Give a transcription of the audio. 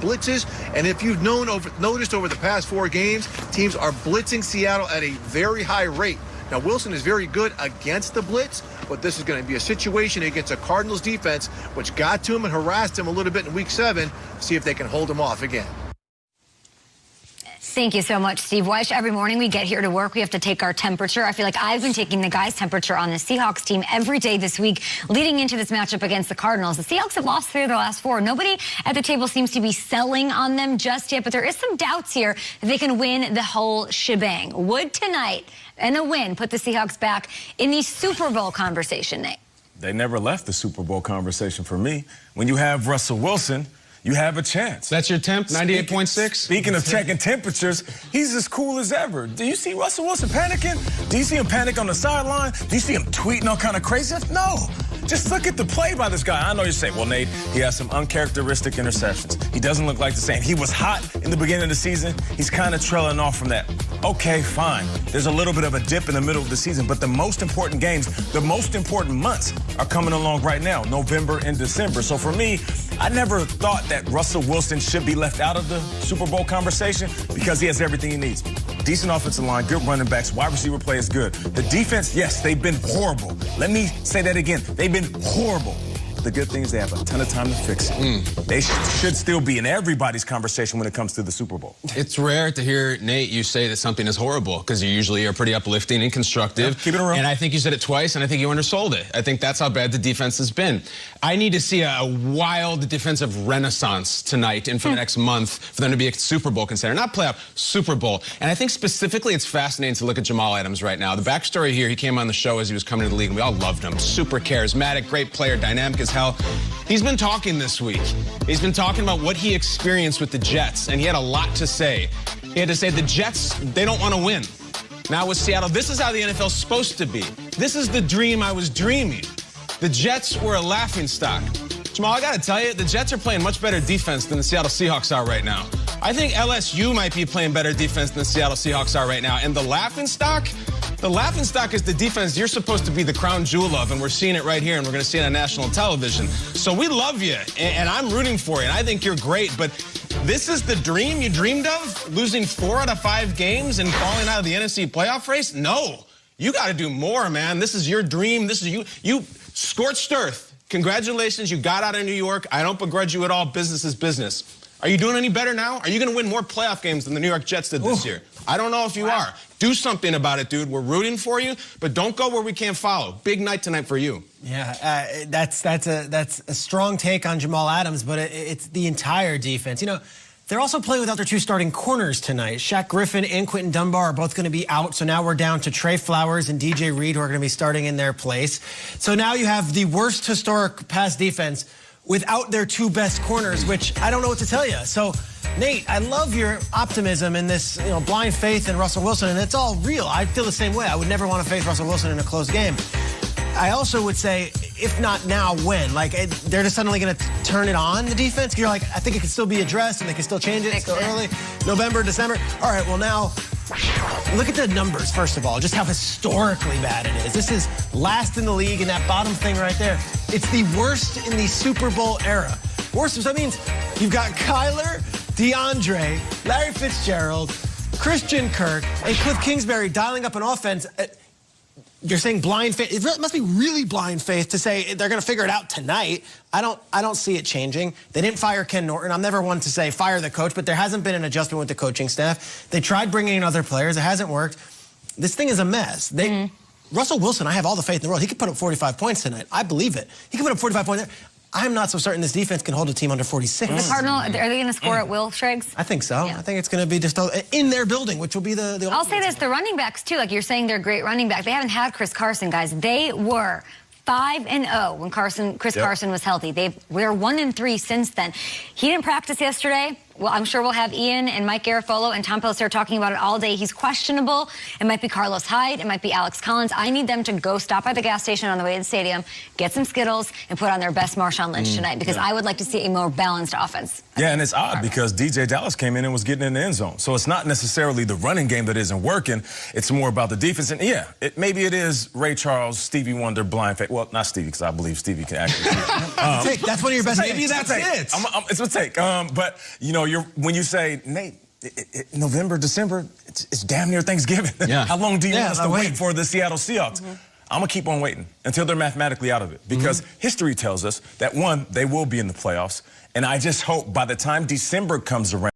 blitzes. And if you've noticed over the past 4 games, teams are blitzing Seattle at a very high rate. Now, Wilson is very good against the blitz, but this is going to be a situation against a Cardinals defense, which got to him and harassed him a little bit in Week 7. See if they can hold him off again. Thank you so much, Steve Weish. Every morning we get here to work, we have to take our temperature. I feel like I've been taking the guys' temperature on the Seahawks team every day this week leading into this matchup against the Cardinals. The Seahawks have lost 3 of their last 4. Nobody at the table seems to be selling on them just yet, but there is some doubts here that they can win the whole shebang. Would tonight and a win put the Seahawks back in the Super Bowl conversation, Nate? They never left the Super Bowl conversation for me. When you have Russell Wilson, you have a chance. That's your temp, 98.6? Speaking of checking temperatures, he's as cool as ever. Do you see Russell Wilson panicking? Do you see him panic on the sideline? Do you see him tweeting all kind of crazy stuff? No. Just look at the play by this guy. I know you're saying, well, Nate, he has some uncharacteristic interceptions. He doesn't look like the same. He was hot in the beginning of the season. He's kind of trailing off from that. Okay, fine. There's a little bit of a dip in the middle of the season, but the most important games, the most important months are coming along right now, November and December. So for me, I never thought that Russell Wilson should be left out of the Super Bowl conversation because he has everything he needs. Decent offensive line, good running backs, wide receiver play is good. The defense, yes, they've been horrible. Let me say that again. They've been horrible. The good thing is they have a ton of time to fix it. They should still be in everybody's conversation when it comes to the Super Bowl. It's rare to hear, Nate, you say that something is horrible because you usually are pretty uplifting and constructive. Yeah, keep it around. And I think you said it twice, and I think you undersold it. I think that's how bad the defense has been. I need to see a wild defensive renaissance tonight and for the next month for them to be a Super Bowl contender. Not playoff, Super Bowl. And I think specifically it's fascinating to look at Jamal Adams right now. The backstory here, he came on the show as he was coming to the league, and we all loved him. Super charismatic, great player, dynamic as hell. He's been talking this week. He's been talking about what he experienced with the Jets, and he had a lot to say. He had to say the Jets, they don't want to win. Now with Seattle, this is how the NFL's supposed to be. This is the dream I was dreaming. The Jets were a laughingstock. Jamal, I got to tell you, the Jets are playing much better defense than the Seattle Seahawks are right now. I think LSU might be playing better defense than the Seattle Seahawks are right now. And the laughingstock is the defense you're supposed to be the crown jewel of, and we're seeing it right here, and we're going to see it on national television. So we love you, and I'm rooting for you, and I think you're great, but this is the dream you dreamed of? Losing 4 out of 5 games and falling out of the NFC playoff race? No. You got to do more, man. This is your dream. This is you scorched earth. Congratulations, you got out of New York. I don't begrudge you at all. Business is business. Are you doing any better now? Are you going to win more playoff games than the New York Jets did this year? I don't know if you are. Do something about it, dude. We're rooting for you, but don't go where we can't follow. Big night tonight for you. Yeah, that's a strong take on Jamal Adams, but it's the entire defense. You know, they're also playing without their 2 starting corners tonight. Shaq Griffin and Quentin Dunbar are both going to be out, so now we're down to Trey Flowers and DJ Reed, who are going to be starting in their place. So now you have the worst historic pass defense without their 2 best corners, which I don't know what to tell you. So, Nate, I love your optimism in this, blind faith in Russell Wilson, and it's all real. I feel the same way. I would never want to face Russell Wilson in a close game. I also would say, if not now, when? Like, they're just suddenly going to turn it on, the defense? You're like, I think it can still be addressed, and they can still change it. It's still early. November, December. All right, well, now, look at the numbers, first of all, just how historically bad it is. This is last in the league in that bottom thing right there. It's the worst in the Super Bowl era. Worst, so that means you've got Kyler, DeAndre, Larry Fitzgerald, Christian Kirk, and Cliff Kingsbury dialing up an offense. You're saying blind faith. It must be really blind faith to say they're going to figure it out tonight. I don't see it changing. They didn't fire Ken Norton. I'm never one to say fire the coach, but there hasn't been an adjustment with the coaching staff. They tried bringing in other players. It hasn't worked. This thing is a mess. Russell Wilson, I have all the faith in the world. He could put up 45 points tonight. I believe it. He could put up 45 points there. I'm not so certain this defense can hold a team under 46. The Cardinals, are they going to score at will, Shriggs? I think so. Yeah. I think it's going to be just in their building, which will be the I'll say this, the running backs, too. Like you're saying, they're great running backs. They haven't had Chris Carson, guys. They were 5-0 when Chris Carson was healthy. We're 1-3 since then. He didn't practice yesterday. Well, I'm sure we'll have Ian and Mike Garafolo and Tom Pelissero talking about it all day. He's questionable. It might be Carlos Hyde. It might be Alex Collins. I need them to go stop by the gas station on the way to the stadium, get some Skittles, and put on their best Marshawn Lynch tonight, because I would like to see a more balanced offense. Yeah, and it's odd because DJ Dallas came in and was getting in the end zone. So it's not necessarily the running game that isn't working. It's more about the defense. And yeah, maybe it is Ray Charles, Stevie Wonder, blind faith. Well, not Stevie, because I believe Stevie can actually. That's one of your best. Maybe that's it. It's a take. But you know, when you say, Nate, November, December, it's damn near Thanksgiving. Yeah. How long do you want us to wait for the Seattle Seahawks? I'm going to keep on waiting until they're mathematically out of it, because history tells us that, one, they will be in the playoffs, and I just hope by the time December comes around,